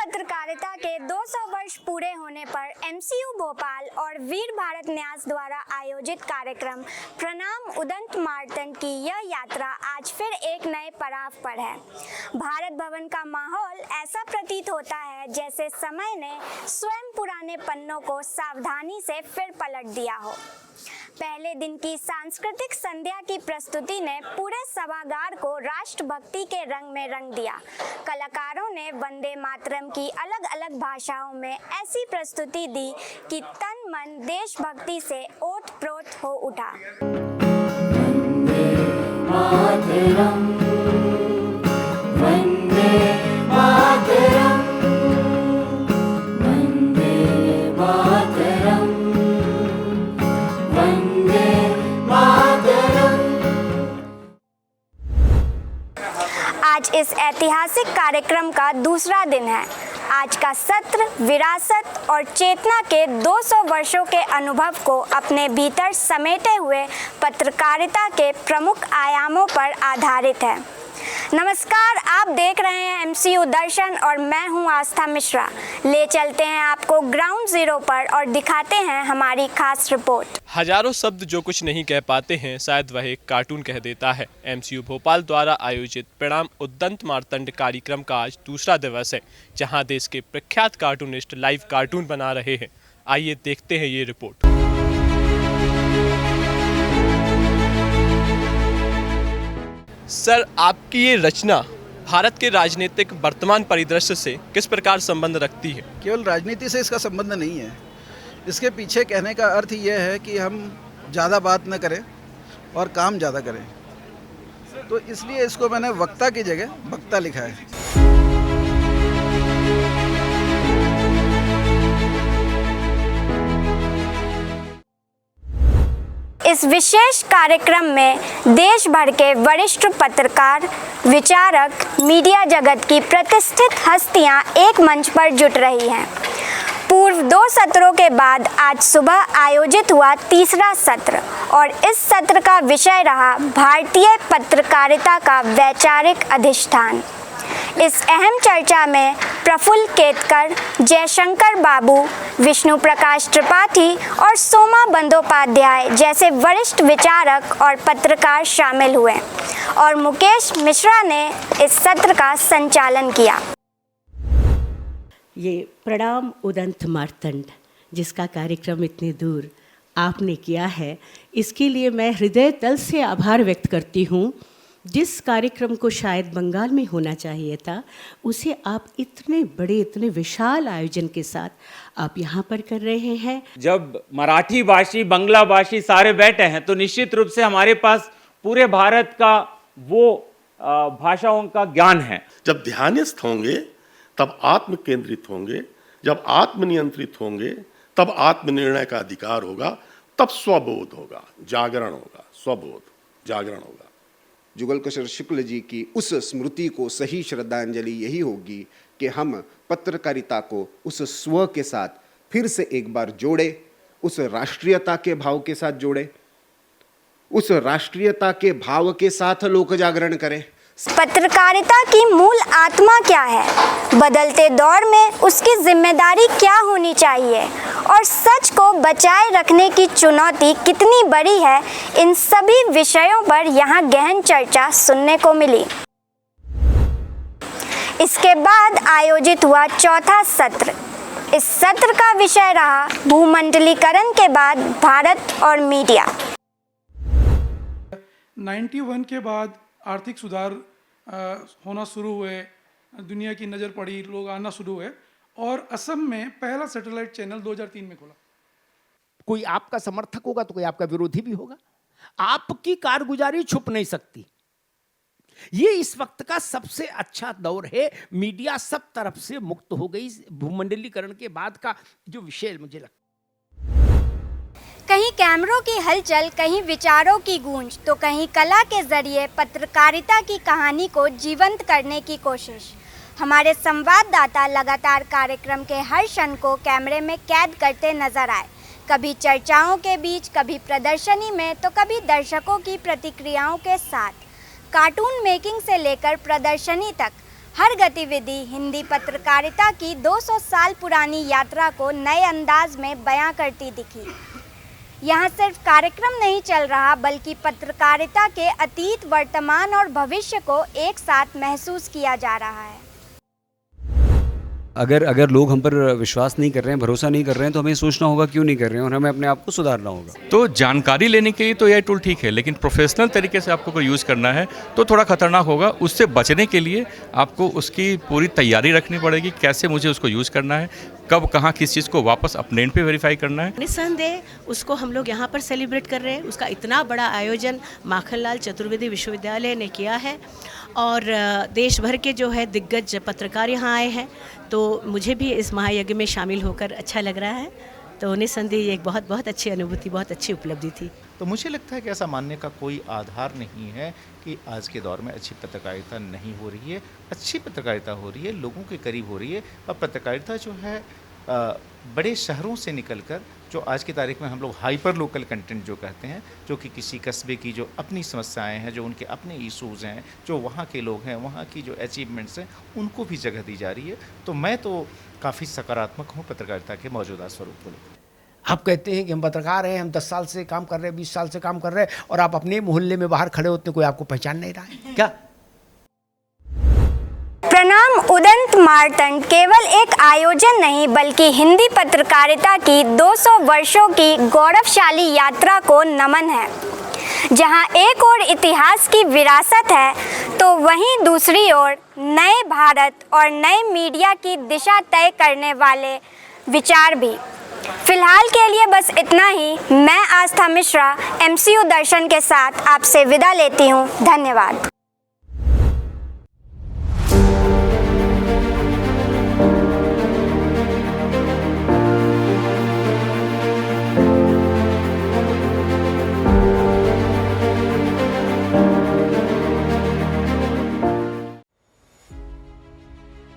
पत्रकारिता के 200 वर्ष पूरे होने पर एमसीयू भोपाल और वीर भारत न्यास द्वारा आयोजित कार्यक्रम प्रणाम उदंत मार्तंड की यह यात्रा आज फिर एक नए पड़ाव पर है। भारत भवन का माहौल ऐसा प्रतीत होता है जैसे समय ने स्वयं पुराने पन्नों को सावधानी से फिर पलट दिया हो। पहले दिन की सांस्कृतिक संध्या की प्रस्तुति ने पूरे सभागार को राष्ट्रभक्ति के रंग में रंग दिया। कलाकारों ने वंदे मातरम की अलग अलग भाषाओं में ऐसी प्रस्तुति दी कि तन मन देशभक्ति से ओत-प्रोत हो उठा। वंदे मातरम, वंदे मातरम, वंदे मातरम, वंदे मातरम। आज इस ऐतिहासिक कार्यक्रम का दूसरा दिन है। आज का सत्र विरासत और चेतना के 200 वर्षों के अनुभव को अपने भीतर समेटे हुए पत्रकारिता के प्रमुख आयामों पर आधारित है। नमस्कार, आप देख रहे हैं एमसीयू दर्शन और मैं हूं आस्था मिश्रा। ले चलते हैं आपको ग्राउंड जीरो पर और दिखाते हैं हमारी खास रिपोर्ट। हजारों शब्द जो कुछ नहीं कह पाते हैं, शायद वह एक कार्टून कह देता है। एमसीयू भोपाल द्वारा आयोजित प्रणाम उदंत मार्तंड कार्यक्रम का आज दूसरा दिवस है, जहां देश के प्रख्यात कार्टूनिस्ट लाइव कार्टून बना रहे हैं। आइए देखते हैं ये रिपोर्ट। सर, आपकी ये रचना भारत के राजनीतिक वर्तमान परिदृश्य से किस प्रकार संबंध रखती है? केवल राजनीति से इसका संबंध नहीं है। इसके पीछे कहने का अर्थ यह है कि हम ज़्यादा बात न करें और काम ज़्यादा करें, तो इसलिए इसको मैंने वक्ता की जगह बक्ता लिखा है। इस विशेष कार्यक्रम में देश भर के वरिष्ठ पत्रकार, विचारक, मीडिया जगत की प्रतिष्ठित हस्तियां एक मंच पर जुट रही हैं। पूर्व 2 सत्रों के बाद आज सुबह आयोजित हुआ तीसरा सत्र और इस सत्र का विषय रहा भारतीय पत्रकारिता का वैचारिक अधिष्ठान। इस अहम चर्चा में प्रफुल्ल केतकर, जयशंकर बाबू, विष्णु प्रकाश त्रिपाठी और सोमा बंदोपाध्याय जैसे वरिष्ठ विचारक और पत्रकार शामिल हुए और मुकेश मिश्रा ने इस सत्र का संचालन किया। ये प्रणाम उदंत मार्तंड जिसका कार्यक्रम इतने दूर आपने किया है, इसके लिए मैं हृदय तल से आभार व्यक्त करती हूँ। जिस कार्यक्रम को शायद बंगाल में होना चाहिए था, उसे आप इतने बड़े, इतने विशाल आयोजन के साथ आप यहाँ पर कर रहे हैं। जब मराठी भाषी, बांग्ला भाषी सारे बैठे हैं तो निश्चित रूप से हमारे पास पूरे भारत का वो भाषाओं का ज्ञान है। जब ध्यानस्थ होंगे तब आत्म केंद्रित होंगे, जब आत्मनियंत्रित होंगे तब आत्मनिर्णय का अधिकार होगा, तब स्वबोध होगा, जागरण होगा, स्वबोध जागरण होगा। जुगल किशोर शुक्ल जी की उस स्मृति को सही श्रद्धांजलि यही होगी कि हम पत्रकारिता को उस स्व के साथ फिर से एक बार जोड़े, उस राष्ट्रीयता के भाव के साथ जोड़े, उस राष्ट्रीयता के भाव के साथ लोक जागरण करें। पत्रकारिता की मूल आत्मा क्या है, बदलते दौर में उसकी जिम्मेदारी क्या होनी चाहिए और सच को बचाए रखने की चुनौती कितनी बड़ी है, इन सभी विषयों पर यहाँ गहन चर्चा सुनने को मिली। इसके बाद आयोजित हुआ चौथा सत्र। इस सत्र का विषय रहा भूमंडलीकरण के बाद भारत और मीडिया। 91 के बाद आर्थिक सुधार होना शुरू हुए, दुनिया की नज़र पड़ी, लोग आना शुरू हुए और असम में पहला सैटेलाइट चैनल 2003 में खोला। कोई आपका समर्थक होगा तो कोई आपका विरोधी भी होगा। आपकी कारगुजारी छुप नहीं सकती। ये इस वक्त का सबसे अच्छा दौर है। मीडिया सब तरफ से मुक्त हो गई। भूमंडलीकरण के बाद का जो विषय मुझे लगता, कहीं कैमरों की हलचल, कहीं विचारों की गूंज, तो कहीं कला के जरिए पत्रकारिता की कहानी को जीवंत करने की कोशिश। हमारे संवाददाता लगातार कार्यक्रम के हर क्षण को कैमरे में कैद करते नजर आए। कभी चर्चाओं के बीच, कभी प्रदर्शनी में, तो कभी दर्शकों की प्रतिक्रियाओं के साथ। कार्टून मेकिंग से लेकर प्रदर्शनी तक हर गतिविधि हिंदी पत्रकारिता की 200 साल पुरानी यात्रा को नए अंदाज में बयां करती दिखी। यहाँ सिर्फ कार्यक्रम नहीं चल रहा बल्कि पत्रकारिता के अतीत, वर्तमान और भविष्य को एक साथ महसूस किया जा रहा है। अगर लोग हम पर विश्वास नहीं कर रहे हैं, भरोसा नहीं कर रहे हैं, तो हमें सोचना होगा क्यों नहीं कर रहे हैं और हमें अपने आप को सुधारना होगा। तो जानकारी लेने के लिए तो यह टूल ठीक है, लेकिन प्रोफेशनल तरीके से आपको कोई यूज़ करना है तो थोड़ा खतरनाक होगा। उससे बचने के लिए आपको उसकी पूरी तैयारी रखनी पड़ेगी, कैसे मुझे उसको यूज़ करना है, कब कहाँ किस चीज़ को वापस अपने एंड पे वेरीफाई करना है। निस्संदेह उसको हम लोग यहाँ पर सेलिब्रेट कर रहे हैं। उसका इतना बड़ा आयोजन माखनलाल चतुर्वेदी विश्वविद्यालय ने किया है और देश भर के जो है दिग्गज पत्रकार यहाँ आए हैं, तो मुझे भी इस महायज्ञ में शामिल होकर अच्छा लग रहा है। तो निस्संदेह ये एक बहुत बहुत अच्छी अनुभूति, बहुत अच्छी उपलब्धि थी। तो मुझे लगता है कि ऐसा मानने का कोई आधार नहीं है कि आज के दौर में अच्छी पत्रकारिता नहीं हो रही है। अच्छी पत्रकारिता हो रही है, लोगों के करीब हो रही है। और पत्रकारिता जो है बड़े शहरों से निकलकर, जो आज की तारीख में हम लोग हाइपर लोकल कंटेंट जो कहते हैं, जो कि किसी कस्बे की जो अपनी समस्याएं हैं, जो उनके अपने इशूज़ हैं, जो वहाँ के लोग हैं, वहाँ की जो अचीवमेंट्स हैं, उनको भी जगह दी जा रही है। तो मैं तो काफ़ी सकारात्मक हूँ पत्रकारिता के मौजूदा स्वरूप को लेकर। आप कहते हैं कि हम पत्रकार हैं, हम 10 साल से काम कर रहे हैं, 20 साल से काम कर रहे हैं, और आप अपने मोहल्ले में बाहर खड़े होते हैं, कोई आपको पहचान नहीं रहा है क्या? प्रणाम उदंत मार्तंड केवल एक आयोजन नहीं बल्कि हिंदी पत्रकारिता की 200 वर्षों की गौरवशाली यात्रा को नमन है। जहां एक ओर इतिहास की विरासत है तो वहीं दूसरी ओर नए भारत और नए मीडिया की दिशा तय करने वाले विचार भी। फिलहाल के लिए बस इतना ही। मैं आस्था मिश्रा MCU दर्शन के साथ आपसे विदा लेती हूं। धन्यवाद।